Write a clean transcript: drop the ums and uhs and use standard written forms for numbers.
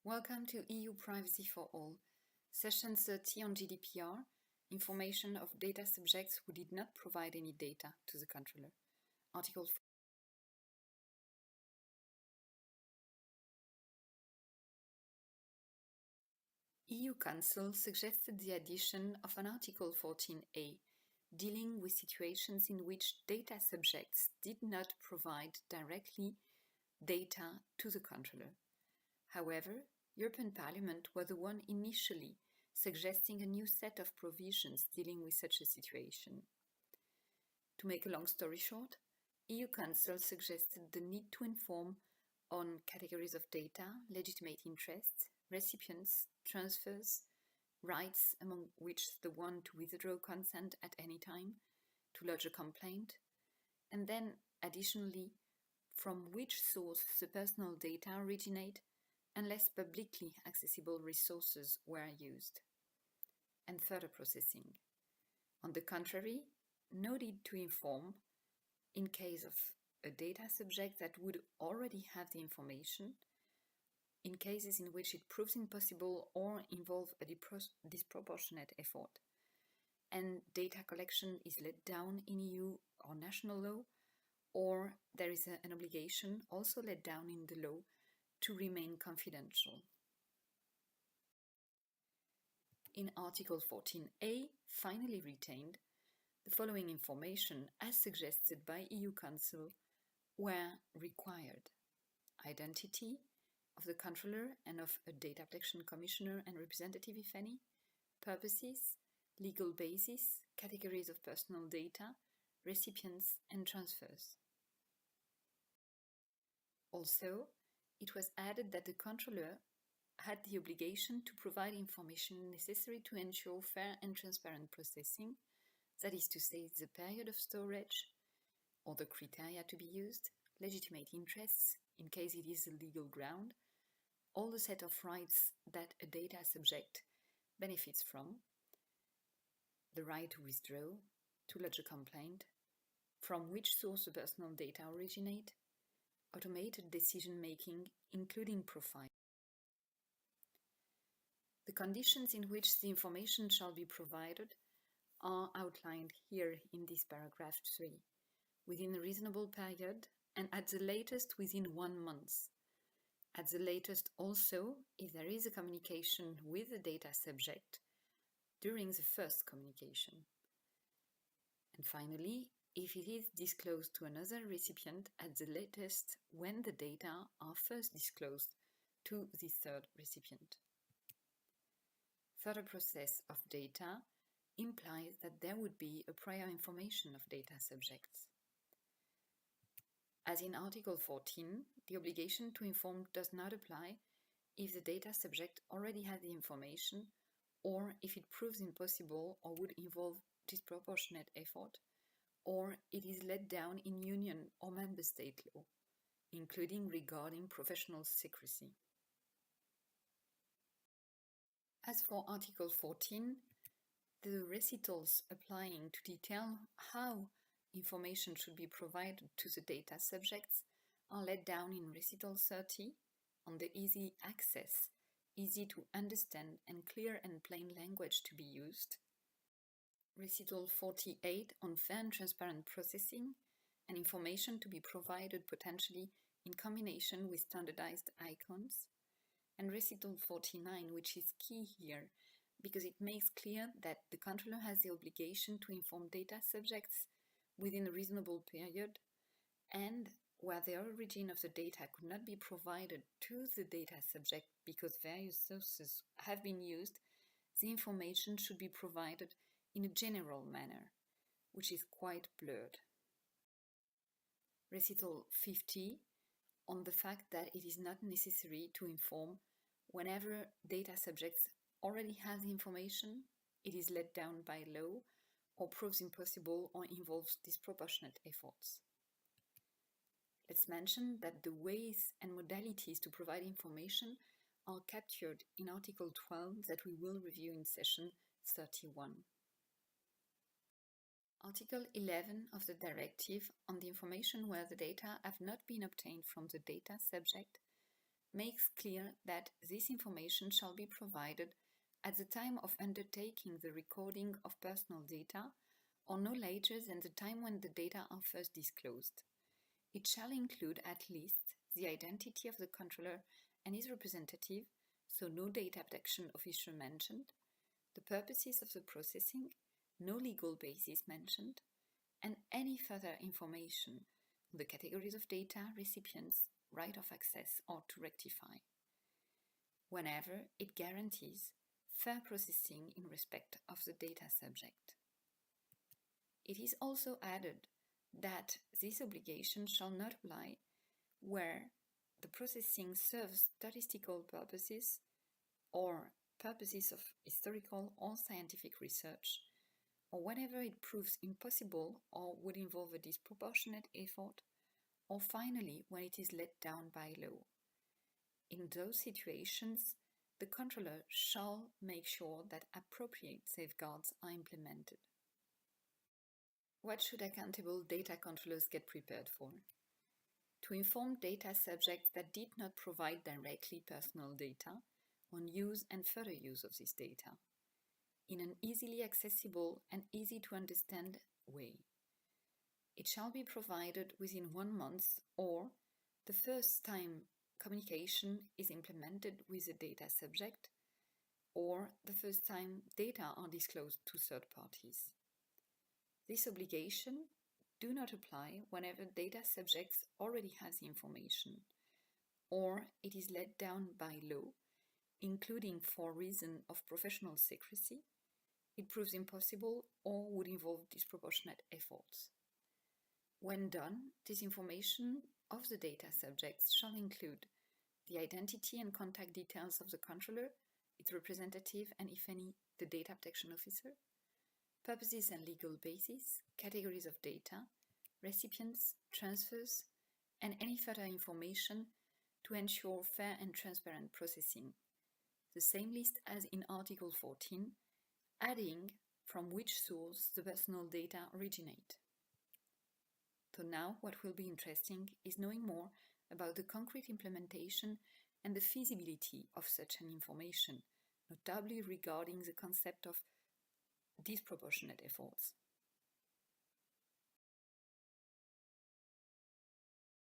Welcome to EU Privacy for All, Session 30 on GDPR, information of data subjects who did not provide any data to the controller. Article 4. EU Council suggested the addition of an Article 14a, dealing with situations in which data subjects did not provide directly data to the controller. However, European Parliament was the one initially suggesting a new set of provisions dealing with such a situation. To make a long story short, EU Council suggested the need to inform on categories of data, legitimate interests, recipients, transfers, rights, among which the one to withdraw consent at any time, to lodge a complaint, and then additionally from which source the personal data originate, unless publicly accessible resources were used, and further processing. On the contrary, no need to inform in case of a data subject that would already have the information, in cases in which it proves impossible or involve a disproportionate effort, and data collection is let down in EU or national law, or there is an obligation also let down in the law to remain confidential. In Article 14a, finally retained, the following information, as suggested by EU Council, were required: identity of the controller and of a data protection commissioner and representative, if any, purposes, legal basis, categories of personal data, recipients, and transfers. Also, it was added that the controller had the obligation to provide information necessary to ensure fair and transparent processing, that is to say, the period of storage, or the criteria to be used, legitimate interests, in case it is a legal ground, all the set of rights that a data subject benefits from, the right to withdraw, to lodge a complaint, from which source the personal data originate, automated decision-making, including profile. The conditions in which the information shall be provided are outlined here in this paragraph 3, within a reasonable period and at the latest within 1 month. At the latest also if there is a communication with the data subject during the first communication. And finally, if it is disclosed to another recipient at the latest when the data are first disclosed to the third recipient. Further process of data implies that there would be a prior information of data subjects. As in Article 14, the obligation to inform does not apply if the data subject already has the information or if it proves impossible or would involve disproportionate effort, or it is let down in union or member state law, including regarding professional secrecy. As for Article 14, the recitals applying to detail how information should be provided to the data subjects are let down in Recital 30 on the easy access, easy to understand and clear and plain language to be used, Recital 48 on fair and transparent processing and information to be provided potentially in combination with standardized icons, and Recital 49, which is key here because it makes clear that the controller has the obligation to inform data subjects within a reasonable period, and where the origin of the data could not be provided to the data subject because various sources have been used, the information should be provided in a general manner, which is quite blurred. Recital 50 on the fact that it is not necessary to inform whenever data subjects already have the information, it is let down by law, or proves impossible or involves disproportionate efforts. Let's mention that the ways and modalities to provide information are captured in Article 12 that we will review in Session 31. Article 11 of the Directive on the information where the data have not been obtained from the data subject makes clear that this information shall be provided at the time of undertaking the recording of personal data or no later than the time when the data are first disclosed. It shall include at least the identity of the controller and his representative, so no data protection official mentioned, the purposes of the processing, no legal basis mentioned, and any further information on the categories of data, recipients, right of access, or to rectify, whenever it guarantees fair processing in respect of the data subject. It is also added that this obligation shall not apply where the processing serves statistical purposes or purposes of historical or scientific research, or whenever it proves impossible or would involve a disproportionate effort, or finally when it is let down by law. In those situations, the controller shall make sure that appropriate safeguards are implemented. What should accountable data controllers get prepared for? To inform data subjects that did not provide directly personal data on use and further use of this data in an easily accessible and easy to understand way. It shall be provided within 1 month or the first time communication is implemented with the data subject or the first time data are disclosed to third parties. This obligation do not apply whenever data subjects already has the information or it is let down by law, including for reason of professional secrecy, it proves impossible or would involve disproportionate efforts. When done, this information of the data subjects shall include the identity and contact details of the controller, its representative, and if any, the data protection officer, purposes and legal basis, categories of data, recipients, transfers, and any further information to ensure fair and transparent processing. The same list as in Article 14, adding from which source the personal data originate. So now what will be interesting is knowing more about the concrete implementation and the feasibility of such an information, notably regarding the concept of disproportionate efforts.